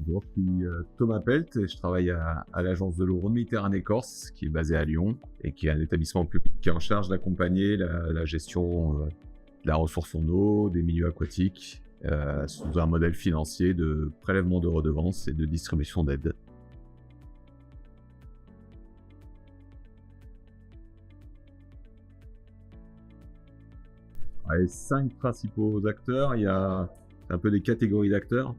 Bonjour, je suis Thomas Pelt et je travaille à l'agence de l'eau Rhône-Méditerranée-Corse, qui est basée à Lyon et qui est un établissement public qui est en charge d'accompagner la gestion de la ressource en eau, des milieux aquatiques, sous un modèle financier de prélèvement de redevances et de distribution d'aides. Les 5 principaux acteurs, il y a un peu des catégories d'acteurs.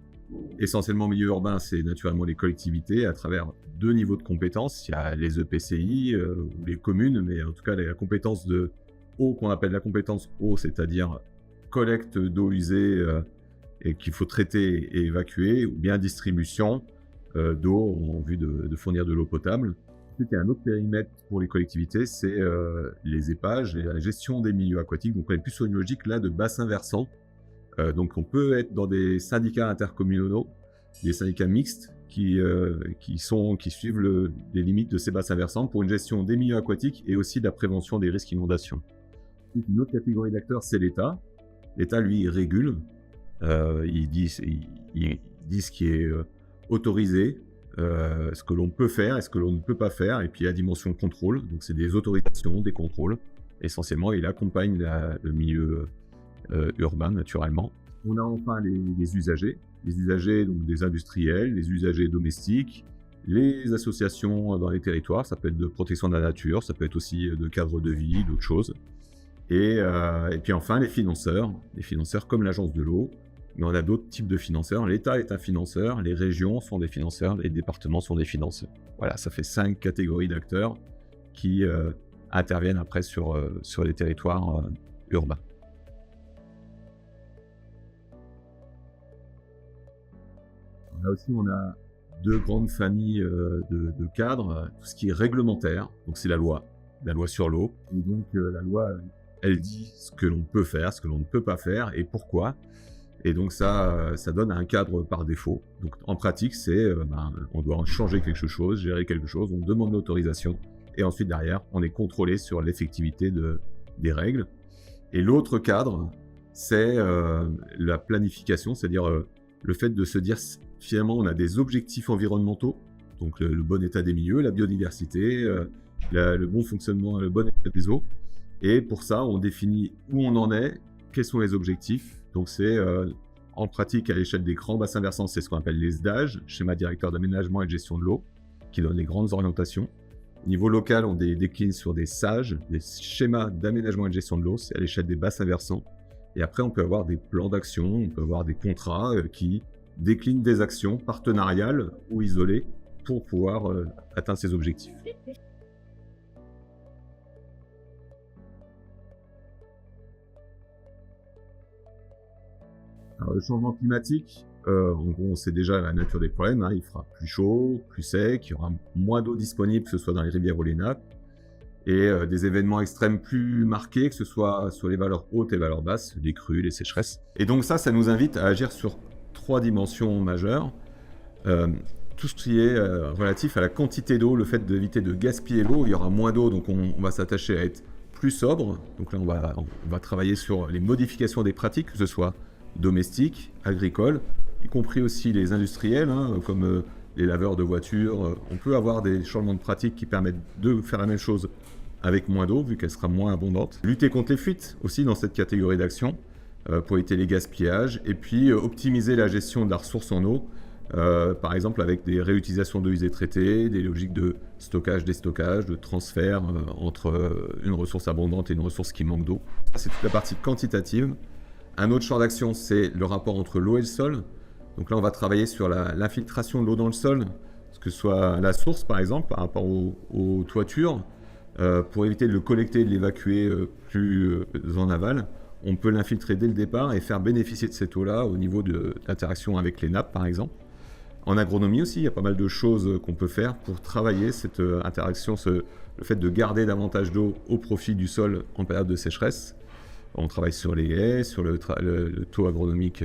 Essentiellement, au milieu urbain, c'est naturellement les collectivités à travers 2 niveaux de compétences. Il y a les EPCI ou les communes, mais en tout cas, la compétence de eau, qu'on appelle la compétence eau, c'est-à-dire collecte d'eau usée et qu'il faut traiter et évacuer, ou bien distribution d'eau en vue de fournir de l'eau potable. Ensuite, il y a un autre périmètre pour les collectivités, c'est les épages et la gestion des milieux aquatiques. Donc, on est plus sur une logique là de bassin versant. Donc on peut être dans des syndicats intercommunaux, des syndicats mixtes qui suivent les limites de ces bassins versants pour une gestion des milieux aquatiques et aussi de la prévention des risques d'inondation. Une autre catégorie d'acteurs, c'est l'État. L'État, lui, il régule. Il dit ce qui est autorisé, ce que l'on peut faire et ce que l'on ne peut pas faire. Et puis la dimension contrôle, donc c'est des autorisations, des contrôles. Essentiellement, il accompagne le milieu urbain, naturellement. On a enfin les usagers, donc des industriels, les usagers domestiques, les associations dans les territoires, ça peut être de protection de la nature, ça peut être aussi de cadre de vie, d'autres choses. Et puis enfin les financeurs comme l'agence de l'eau, mais on a d'autres types de financeurs. L'État est un financeur, les régions sont des financeurs, les départements sont des financeurs. Voilà, ça fait 5 catégories d'acteurs qui interviennent après sur les territoires urbains. Là aussi, on a 2 grandes familles de cadres. Tout ce qui est réglementaire, donc c'est la loi sur l'eau. Et donc la loi, elle dit ce que l'on peut faire, ce que l'on ne peut pas faire et pourquoi. Et donc ça donne un cadre par défaut. Donc en pratique, c'est on doit changer quelque chose, gérer quelque chose, on demande l'autorisation. Et ensuite derrière, on est contrôlé sur l'effectivité des règles. Et l'autre cadre, c'est la planification, c'est-à-dire le fait de se dire, finalement, on a des objectifs environnementaux, donc le bon état des milieux, la biodiversité, le bon fonctionnement, le bon état des eaux. Et pour ça, on définit où on en est, quels sont les objectifs. Donc c'est en pratique à l'échelle des grands bassins versants, c'est ce qu'on appelle les SDAGE, schéma directeur d'aménagement et de gestion de l'eau, qui donne les grandes orientations. Au niveau local, on décline sur des SAGE, des schémas d'aménagement et de gestion de l'eau, c'est à l'échelle des bassins versants. Et après, on peut avoir des plans d'action, on peut avoir des contrats qui déclinent des actions partenariales ou isolées pour pouvoir atteindre ces objectifs. Alors, le changement climatique, en gros, on sait déjà la nature des problèmes. Il fera plus chaud, plus sec, il y aura moins d'eau disponible, que ce soit dans les rivières ou les nappes. Et des événements extrêmes plus marqués, que ce soit sur les valeurs hautes et valeurs basses, les crues, les sécheresses. Et donc ça nous invite à agir sur 3 dimensions majeures. Tout ce qui est relatif à la quantité d'eau, le fait d'éviter de gaspiller l'eau, il y aura moins d'eau, donc on va s'attacher à être plus sobre. Donc là, on va travailler sur les modifications des pratiques, que ce soit domestiques, agricoles, y compris aussi les industriels, comme les laveurs de voitures. On peut avoir des changements de pratiques qui permettent de faire la même chose avec moins d'eau, vu qu'elle sera moins abondante. Lutter contre les fuites aussi dans cette catégorie d'action, pour éviter les gaspillages, et puis optimiser la gestion de la ressource en eau, par exemple avec des réutilisations d'eau usée traitée, des logiques de stockage, déstockage, de transfert entre une ressource abondante et une ressource qui manque d'eau. C'est toute la partie quantitative. Un autre champ d'action, c'est le rapport entre l'eau et le sol. Donc là, on va travailler sur l'infiltration de l'eau dans le sol, que ce soit la source, par exemple, par rapport aux toitures, pour éviter de le collecter et de l'évacuer plus en aval. On peut l'infiltrer dès le départ et faire bénéficier de cette eau-là au niveau de l'interaction avec les nappes, par exemple. En agronomie aussi, il y a pas mal de choses qu'on peut faire pour travailler cette interaction, le fait de garder davantage d'eau au profit du sol en période de sécheresse. On travaille sur les haies, sur le taux agronomique,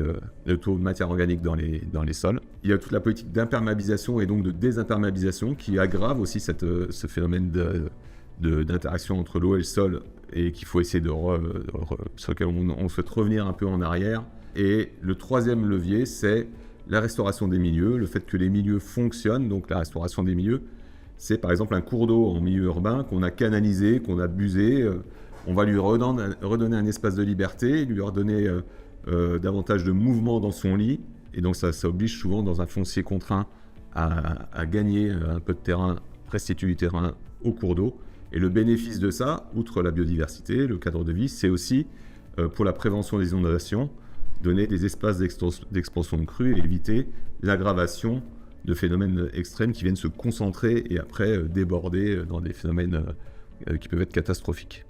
le taux de matière organique dans les sols. Il y a toute la politique d'imperméabilisation et donc de désimperméabilisation qui aggrave aussi ce phénomène d'interaction entre l'eau et le sol et qu'il faut essayer sur lequel on souhaite revenir un peu en arrière. Et le troisième levier, c'est la restauration des milieux, le fait que les milieux fonctionnent. Donc la restauration des milieux, c'est par exemple un cours d'eau en milieu urbain qu'on a canalisé, qu'on a busé. On va lui redonner un espace de liberté, lui redonner davantage de mouvement dans son lit. Et donc ça oblige souvent dans un foncier contraint à gagner un peu de terrain, restituer du terrain au cours d'eau. Et le bénéfice de ça, outre la biodiversité, le cadre de vie, c'est aussi pour la prévention des inondations, donner des espaces d'expansion de crues et éviter l'aggravation de phénomènes extrêmes qui viennent se concentrer et après déborder dans des phénomènes qui peuvent être catastrophiques.